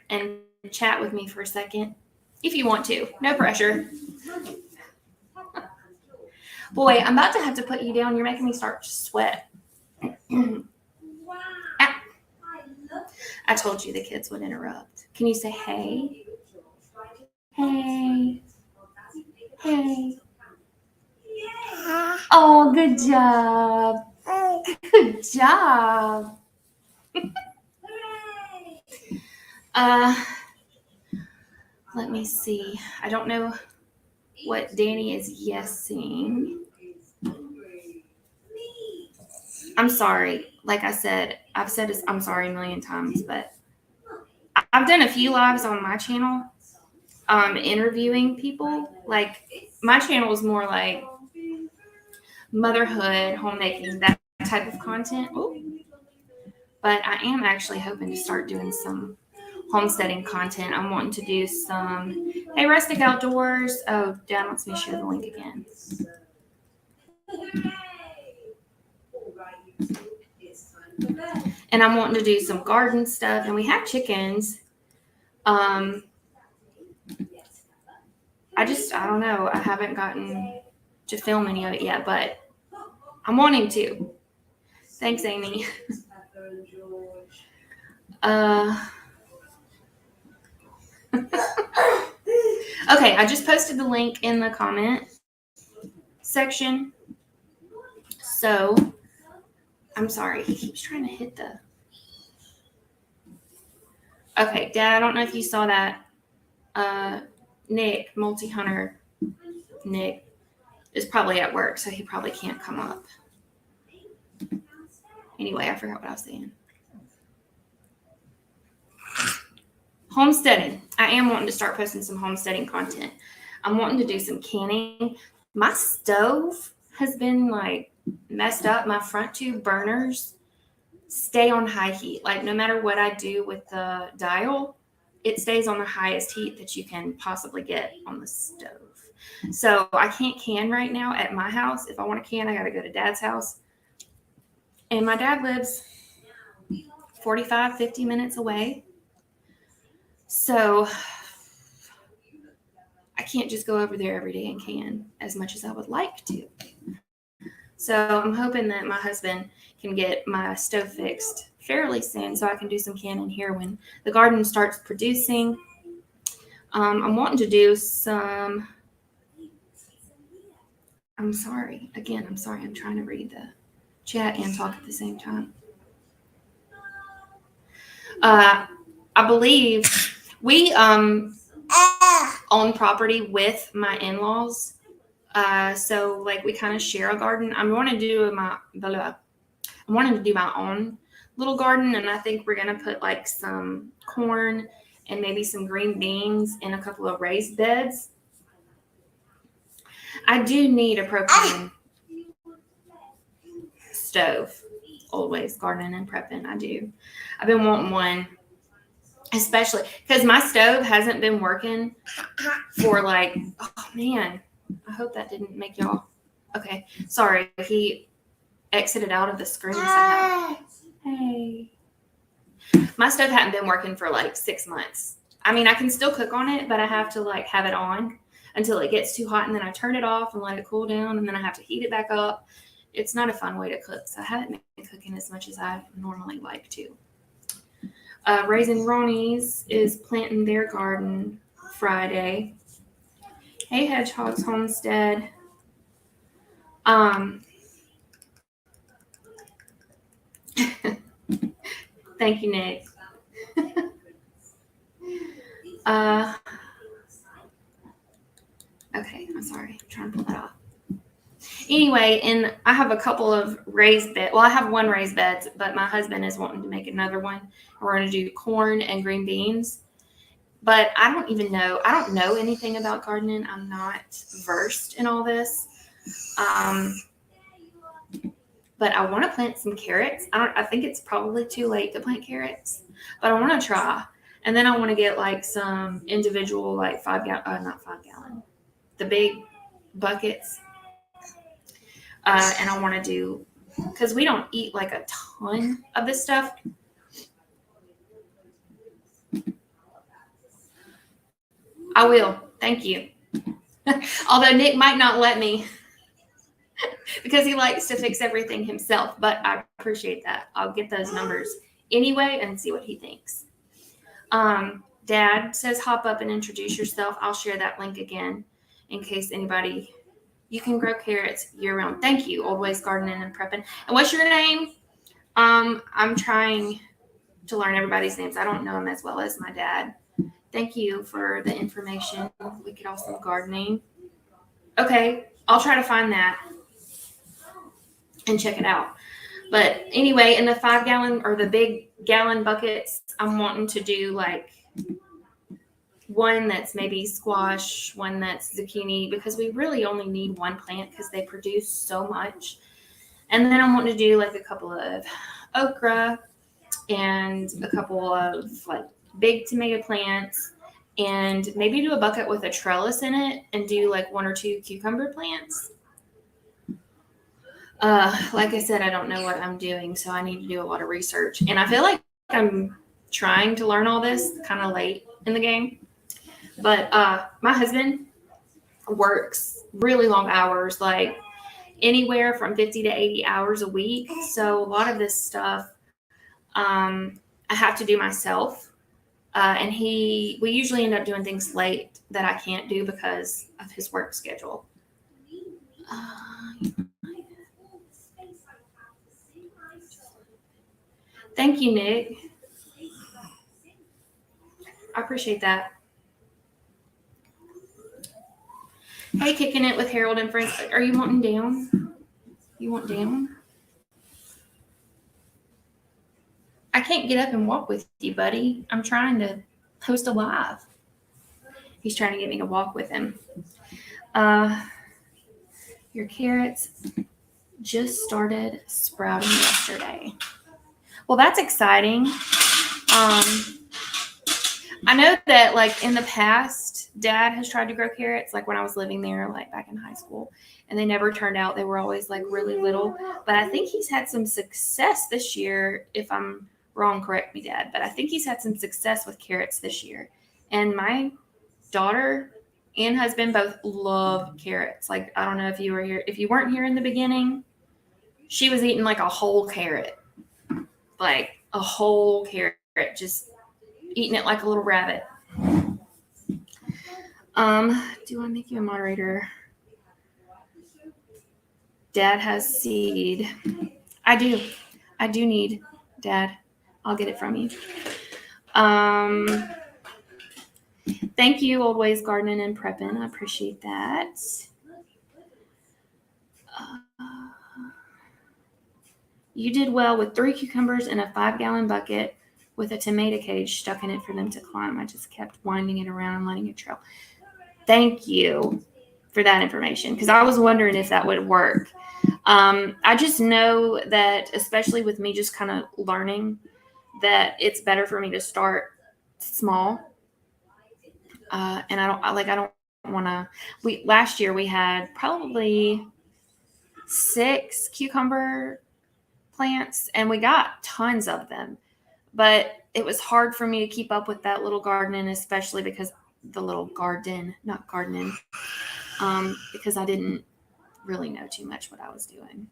A: and chat with me for a second. If you want to. No pressure. Boy, I'm about to have to put you down. You're making me start to sweat. I told you the kids would interrupt. Can you say hey? Hey. Hey. Oh, good job. Good job. Let me see. I don't know what Danny is yesing. I'm sorry. Like I said, I've said this, I'm sorry a million times, but I've done a few lives on my channel, interviewing people. Like, my channel is more like motherhood, homemaking, that type of content. Ooh. But I am actually hoping to start doing some homesteading content. I'm wanting to do some, hey, Rustic Outdoors. Oh, Dad wants me to share the link again. And I'm wanting to do some garden stuff. And we have chickens. I don't know. I haven't gotten to film any of it yet, but I'm wanting to. Thanks, Amy. Okay, I just posted the link in the comment section. So, I'm sorry, he keeps trying to hit the. Okay, Dad, I don't know if you saw that. Nick, multi-hunter, Nick, is probably at work, so he probably can't come up. Anyway, I forgot what I was saying. Homesteading. I am wanting to start posting some homesteading content. I'm wanting to do some canning. My stove has been like messed up. My front two burners stay on high heat. Like no matter what I do with the dial, it stays on the highest heat that you can possibly get on the stove. So I can't can right now at my house. If I want to can, I got to go to Dad's house. And my dad lives 45, 50 minutes away. So I can't just go over there every day and can as much as I would like to. So I'm hoping that my husband can get my stove fixed fairly soon so I can do some canning here when the garden starts producing. I'm wanting to do some, I'm sorry. I'm trying to read the chat and talk at the same time. I believe we own property with my in-laws. So like we kind of share a garden. I'm wanting to do my own little garden, and I think we're gonna put like some corn and maybe some green beans in a couple of raised beds. I do need a propane stove. Always gardening and prepping. I do. I've been wanting one, especially because my stove hasn't been working for like, oh man, I hope that didn't make y'all. Okay, sorry. He exited out of the screen somehow. Hey. My stove hadn't been working for like 6 months. I mean, I can still cook on it, but I have to like have it on until it gets too hot, and then I turn it off and let it cool down, and then I have to heat it back up. It's not a fun way to cook, so I haven't been cooking as much as I normally like to. Raising Ronnie's is planting their garden Friday. Hey, Hedgehogs Homestead. Thank you, Nick. Okay, I'm sorry. I'm trying to pull that off. Anyway, and I have a couple of raised beds. Well, I have one raised bed, but my husband is wanting to make another one. We're going to do corn and green beans. But I don't even know. I don't know anything about gardening. I'm not versed in all this. But I want to plant some carrots. I think it's probably too late to plant carrots, but I want to try. And then I want to get like some individual, like not 5 gallon, the big buckets. And I want to do, because we don't eat like a ton of this stuff. I will. Thank you. Although Nick might not let me because he likes to fix everything himself, but I appreciate that. I'll get those numbers anyway and see what he thinks. Dad says hop up and introduce yourself. I'll share that link again in case anybody. You can grow carrots year round. Thank you. Always gardening and prepping. And what's your name? I'm trying to learn everybody's names. I don't know them as well as my dad. Thank you for the information. Wicked Awesome Gardening. Okay, I'll try to find that and check it out. But anyway, in the 5 gallon or the big gallon buckets, I'm wanting to do like one that's maybe squash, one that's zucchini, because we really only need one plant because they produce so much. And then I'm wanting to do like a couple of okra and a couple of like big tomato plants, and maybe do a bucket with a trellis in it and do like 1 or 2 cucumber plants. Like I said, I don't know what I'm doing, so I need to do a lot of research. And I feel like I'm trying to learn all this kind of late in the game. But my husband works really long hours, like anywhere from 50 to 80 hours a week. So a lot of this stuff, I I have to do myself. And we usually end up doing things late that I can't do because of his work schedule. Thank you, Nick. I appreciate that. Hey, kicking it with Harold and friends. Are you wanting down? You want down? I can't get up and walk with you, buddy. I'm trying to host a live. He's trying to get me to walk with him. Your carrots just started sprouting yesterday. Well, that's exciting. I know that like in the past, Dad has tried to grow carrots, like when I was living there, like back in high school, and they never turned out. They were always like really little. But I think he's had some success this year. If I'm wrong, correct me, Dad. But I think he's had some success with carrots this year. And my daughter and husband both love carrots. Like, I don't know if you were here. If you weren't here in the beginning, she was eating like a whole carrot. Like a whole carrot, just eating it like a little rabbit. Do I make you a moderator? Dad has seed. I do need, Dad. I'll get it from you. Thank you, Old Ways Gardening and Prepping. I appreciate that. You did well with 3 cucumbers in a 5-gallon bucket with a tomato cage stuck in it for them to climb. I just kept winding it around and letting it trail. Thank you for that information, because I was wondering if that would work. I just know that, especially with me just kind of learning, that it's better for me to start small. And I don't want to. Last year we had probably 6 cucumber plants, and we got tons of them. But it was hard for me to keep up with that little gardening, especially because the little garden, not gardening, because I didn't really know too much what I was doing.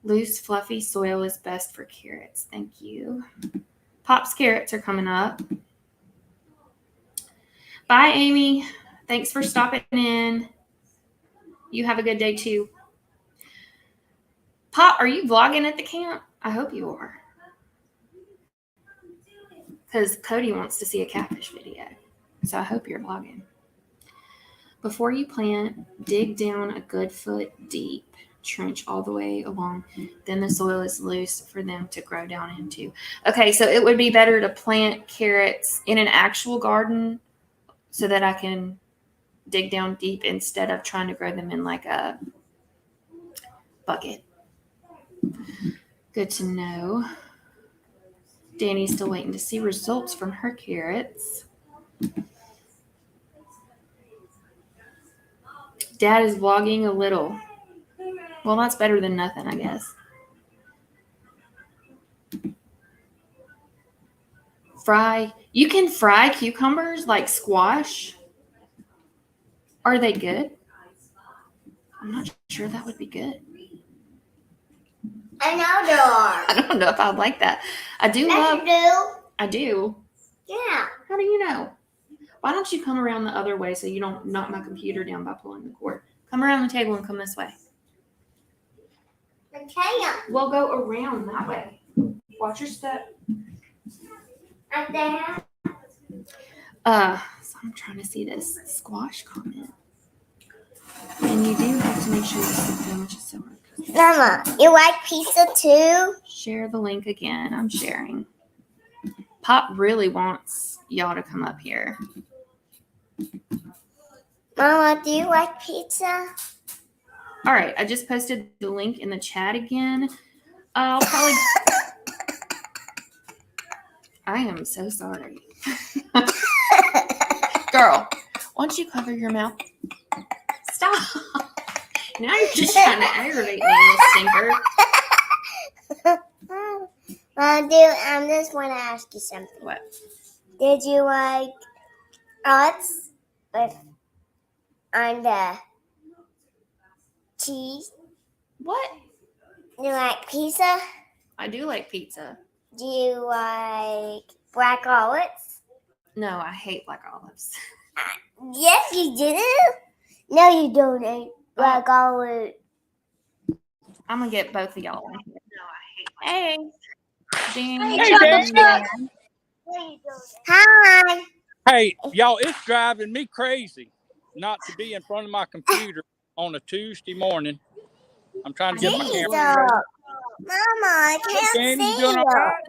A: Loose, fluffy soil is best for carrots. Thank you. Pop's carrots are coming up. Bye, Amy. Thanks for stopping in. You have a good day too. Pop, are you vlogging at the camp? I hope you are. Because Cody wants to see a catfish video. So I hope you're vlogging. Before you plant, dig down a good foot deep. Trench all the way along. Then the soil is loose for them to grow down into. Okay, so it would be better to plant carrots in an actual garden so that I can dig down deep instead of trying to grow them in like a bucket. Good to know. Danny's still waiting to see results from her carrots. Dad is vlogging a little. Well, that's better than nothing, I guess. You can fry cucumbers like squash. Are they good? I'm not sure that would be good.
B: I know there are.
A: I don't know if I'd like that. I do
B: Yes,
A: love.
B: you do.
A: I do.
B: Yeah.
A: How do you know? Why don't you come around the other way so you don't knock my computer down by pulling the cord? Come around the table and come this way.
B: I can't.
A: We'll go around that way. Watch your step.
B: Right there.
A: So I'm trying to see this squash comment. And you do have to make sure you sit down, which is so hard.
B: Mama, you like pizza too?
A: Share the link again. I'm sharing. Pop really wants y'all to come up here.
B: Mama, do you like pizza?
A: All right, I just posted the link in the chat again. I'll probably. I am so sorry. Girl, why don't you cover your mouth? Stop. Now you're just trying to aggravate me, you stinker.
B: I just want to ask you something.
A: What?
B: Did you like oats on the cheese?
A: What?
B: You like pizza?
A: I do like pizza.
B: Do you like black olives?
A: No, I hate black olives.
B: Yes, you do. No, you don't eat black olives.
A: I'm gonna get both of y'all in here. Hey, Danny.
C: Hey, Danny.
B: Hi.
C: Hey, y'all, it's driving me crazy not to be in front of my computer on a Tuesday morning. I'm trying to get my
B: Jesus.
C: camera ready.
B: Mama, I can't
C: Danny,
B: see
C: you doing
B: you.
C: all right?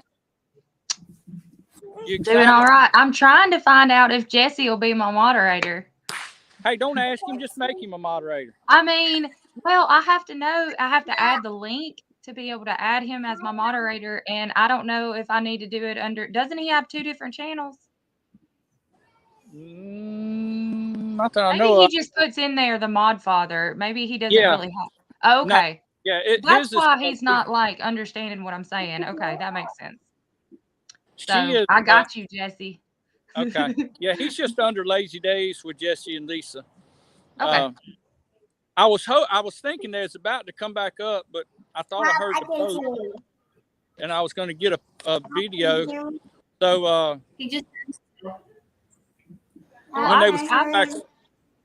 C: You
H: Doing
C: excited?
H: all right. I'm trying to find out if Jesse will be my moderator.
C: Hey, don't ask him. Just make him a moderator.
H: I mean, well, I have to add the link to be able to add him as my moderator. And I don't know if I need to do it under, doesn't he have 2 different channels?
C: Not that I
H: Maybe
C: know
H: he
C: of.
H: just puts in there the Modfather. Maybe he doesn't
C: Yeah.
H: really have. Oh,
C: No,
H: okay.
C: yeah,
H: That's
C: his is.
H: why he's not like understanding what I'm saying. Okay, that makes sense.
C: She
H: So
C: is.
H: I got you, Jesse.
C: Okay. Yeah, he's just under lazy days with Jesse and Lisa.
H: Okay.
C: I was thinking that it's about to come back up, but I thought I heard the post, and I was going to get a video. So
A: He just.
C: when they was coming back,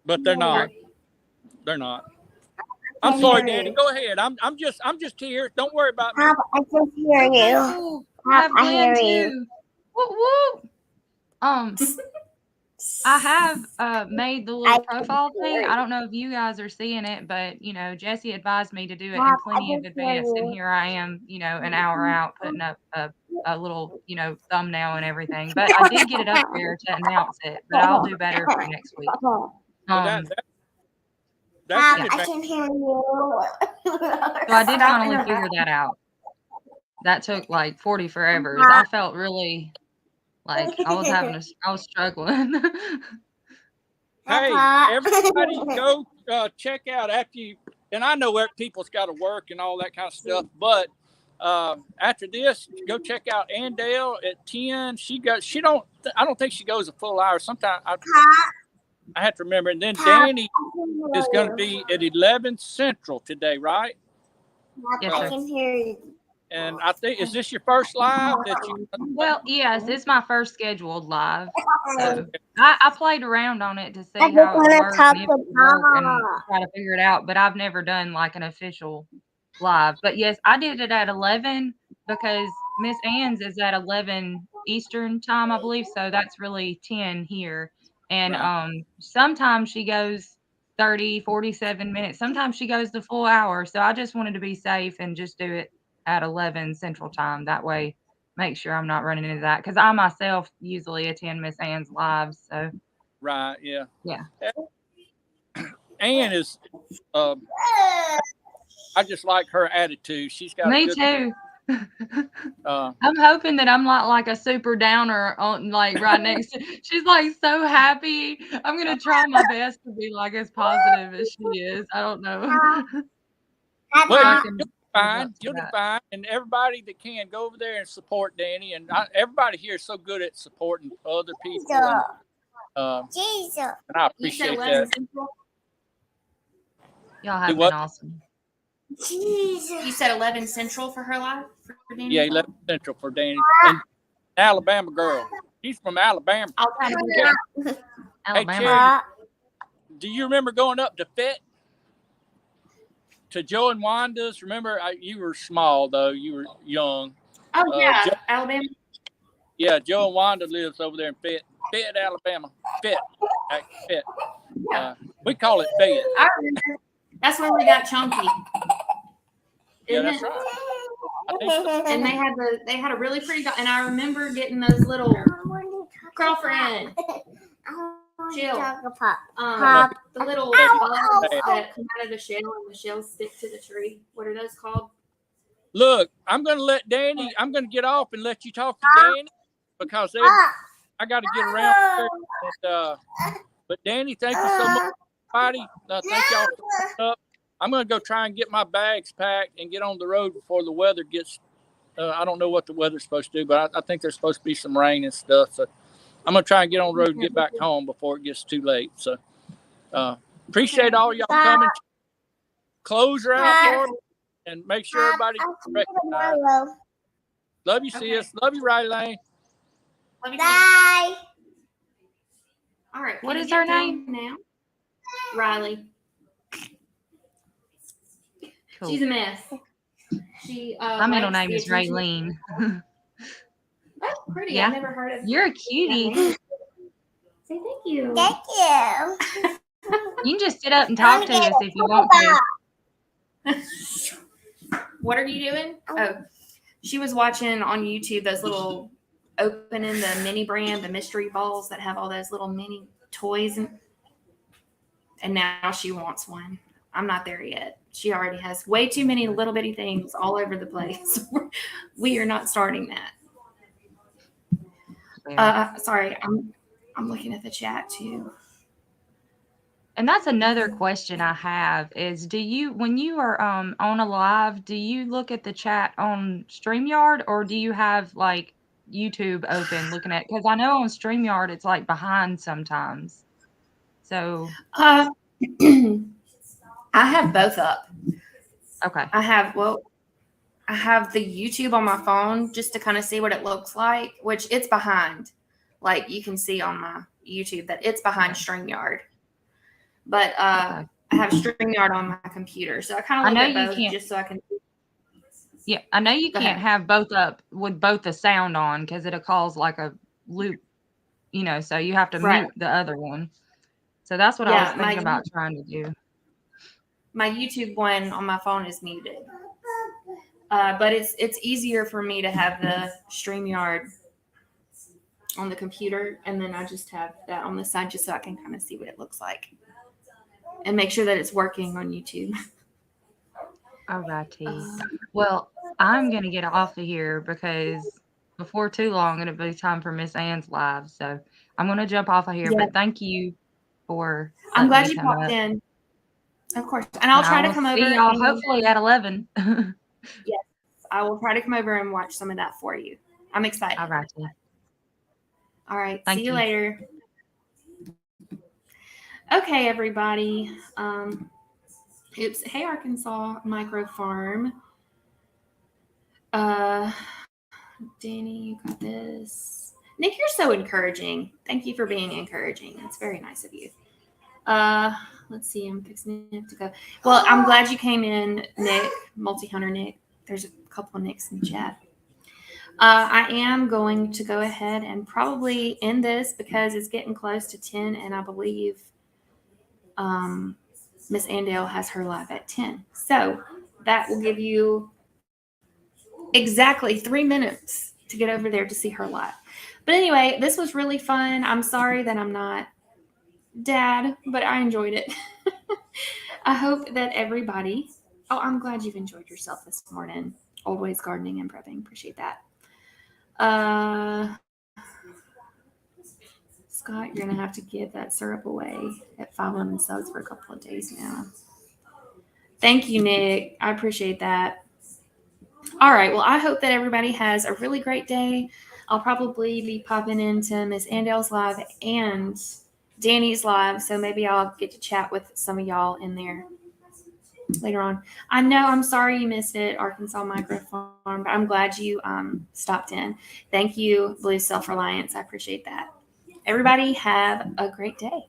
C: but they're not. They're not. I'm sorry, Danny. Go ahead. I'm just here. Don't worry about me.
B: Pop, I can hear you.
H: I have
B: Pop, I hear
H: Glenn
B: you.
H: too. Woo woo. I have made the little profile thing. I don't know if you guys are seeing it, but you know, Jesse advised me to do it in plenty of advance, and here I am, you know, an hour out putting up a little, you know, thumbnail and everything. But I did get it up there to announce it, but I'll do better for next week.
C: Well, that's
B: Pop,
C: an
B: I
C: advantage.
B: can hear you.
H: So I did finally figure that out. That took like 40 forevers. I felt really like I was struggling.
C: Hey,
B: Papa.
C: everybody, go check out after you. And I know people's got to work and all that kind of stuff, but after this, go check out Andale at 10. I don't think she goes a full hour. Sometimes I have to remember. And then Danny is going to be at 11 Central today, right?
H: Yes,
B: I
H: sir.
B: can hear you.
C: And I think, is this your first live that you?
H: Well, yes, it's my first scheduled live. So I played around on it to see
B: I just
H: how it
B: wanna
H: worked
B: talk
H: and if
B: to
H: it would work and
B: Mama.
H: try to figure it out. But I've never done like an official live. But yes, I did it at 11 because Miss Ann's is at 11 Eastern time, I believe. So that's really 10 here. And
C: Right.
H: sometimes she goes 30, 47 minutes. Sometimes she goes the full hour. So I just wanted to be safe and just do it at 11 Central time. That way, make sure I'm not running into that because I myself usually attend Miss Ann's lives. So
C: Right. Yeah.
H: yeah.
C: Ann is. I just like her attitude. She's got
H: Me
C: a good.
H: too.
C: Uh,
H: I'm hoping that I'm not like a super downer on like right next to. She's like so happy. I'm gonna try my best to be like as positive as she is. I don't know.
C: well,
H: I
B: Papa.
H: can
C: you'll be
H: live
C: fine.
H: up to
C: You'll be
H: that.
C: fine. And everybody that can go over there and support Danny. And everybody here is so good at supporting other people. And
B: Jesus.
C: I
A: You said
C: appreciate
A: 11
C: that.
A: Central.
H: Y'all
C: Do
H: have
C: what?
H: been awesome.
B: Jesus.
A: You said 11 Central for her live. For Danny's
C: Yeah,
A: live?
C: 11 Central for Danny. And Alabama girl. She's from Alabama.
A: I'll try to do
C: Yeah.
A: that.
C: Hey,
H: Alabama.
C: Cherry, do you remember going up to FET? To Joe and Wanda's? Remember, you were small, though. You were young.
A: Oh yeah,
C: Joe,
A: Alabama.
C: yeah, Joe and Wanda lives over there in FET, Alabama. FET. We call it FET.
A: I remember. That's when we got chunky.
C: Yeah,
A: Isn't
C: that's
A: it?
C: right. I think so.
A: And they had a really pretty and I remember getting those little girlfriend. Jill.
B: Pop.
A: The little
C: Ow,
A: bugs
C: ow.
A: that come out of the shell and the shells stick to the tree. What are those called?
C: Look, I'm going to get off and let you talk to Danny because I got to get around here. And, but Danny, thank you so much, everybody. Thank y'all for coming up. I'm going to go try and get my bags packed and get on the road before the weather gets. I don't know what the weather's supposed to do, but I think there's supposed to be some rain and stuff. So I'm going to try and get on the road and get back home before it gets too late. So appreciate all y'all coming. Close her out for me and make sure everybody recognizes. Love you,
A: Okay.
C: sis. Love you, Riley Lane.
A: Let me
B: Bye.
A: All right.
H: What
A: can
H: is
A: you
H: her
A: get
H: name?
A: done now? Riley.
H: Cool.
A: She's a mess. She
H: My middle
A: likes
H: name
A: the
H: is
A: attention.
H: Raylene.
A: That's pretty.
H: Yeah.
A: I've never heard of
H: You're a
A: that
H: cutie.
A: name. Say thank you.
B: Thank you.
H: You can just sit up and
B: I'm
H: talk to
B: gonna
H: us
B: get
H: if you
B: a
H: want to.
A: What are you doing? Oh, she was watching on YouTube those little opening the mini brand, the mystery balls that have all those little mini toys, and now she wants one. I'm not there yet. She already has way too many little bitty things all over the place. We are not starting that. Sorry, I'm looking at the chat too.
H: And that's another question I have is when you are on a live, do you look at the chat on StreamYard or do you have like YouTube open looking at, because I know on StreamYard it's like behind sometimes. So
A: I have both up.
H: okay.
A: I have the YouTube on my phone just to kind of see what it looks like, which it's behind. Like you can see on my YouTube that it's behind StreamYard. But
H: Okay.
A: I have StreamYard on my computer. So I kind
H: I
A: of
H: know
A: look at
H: you
A: both
H: can't.
A: just so I can.
H: Yeah, I know you
A: Go
H: can't
A: ahead.
H: have both up with both the sound on because it'll cause like a loop, so you have to
A: Right.
H: mute the other one. So that's what I was thinking about trying to do.
A: My YouTube one on my phone is muted. But it's easier for me to have the StreamYard on the computer, and then I just have that on the side just so I can kind of see what it looks like and make sure that it's working on YouTube.
H: Alrighty. Well, I'm gonna get off of here because before too long it'll be time for Miss Ann's live. So I'm gonna jump off of here.
A: Yeah.
H: But thank you for.
A: I'm glad
H: letting
A: you
H: me come
A: popped
H: up.
A: in. Of course, and I'll try to come over.
H: See y'all hopefully at 11.
A: Yes, I will try to come over and watch some of that for you. I'm excited.
H: Alrighty.
A: All right.
H: Thank
A: See you
H: you.
A: later. Okay, everybody. Oops. Hey, Arkansas Micro Farm. Danny, you got this. Nick, you're so encouraging. Thank you for being encouraging. That's very nice of you. Let's see. I'm fixing to go. Well, I'm glad you came in, Nick, multi-hunter Nick. There's a couple of Nicks in the chat. I am going to go ahead and probably end this because it's getting close to 10, and I believe Miss Andale has her live at 10. So that will give you exactly 3 minutes to get over there to see her live. But anyway, this was really fun. I'm sorry that I'm not Dad, but I enjoyed it. I hope that everybody. Oh, I'm glad you've enjoyed yourself this morning. Old ways gardening and prepping. Appreciate that. Scott, you're gonna have to give that syrup away at 5 lemon subs for a couple of days now. Thank you, Nick. I appreciate that. All right. Well, I hope that everybody has a really great day. I'll probably be popping into Miss Andale's live and Danny's live, so maybe I'll get to chat with some of y'all in there later on. I know I'm sorry you missed it, Arkansas Micro Farm, but I'm glad you stopped in. Thank you, Blue Self-Reliance. I appreciate that. Everybody have a great day.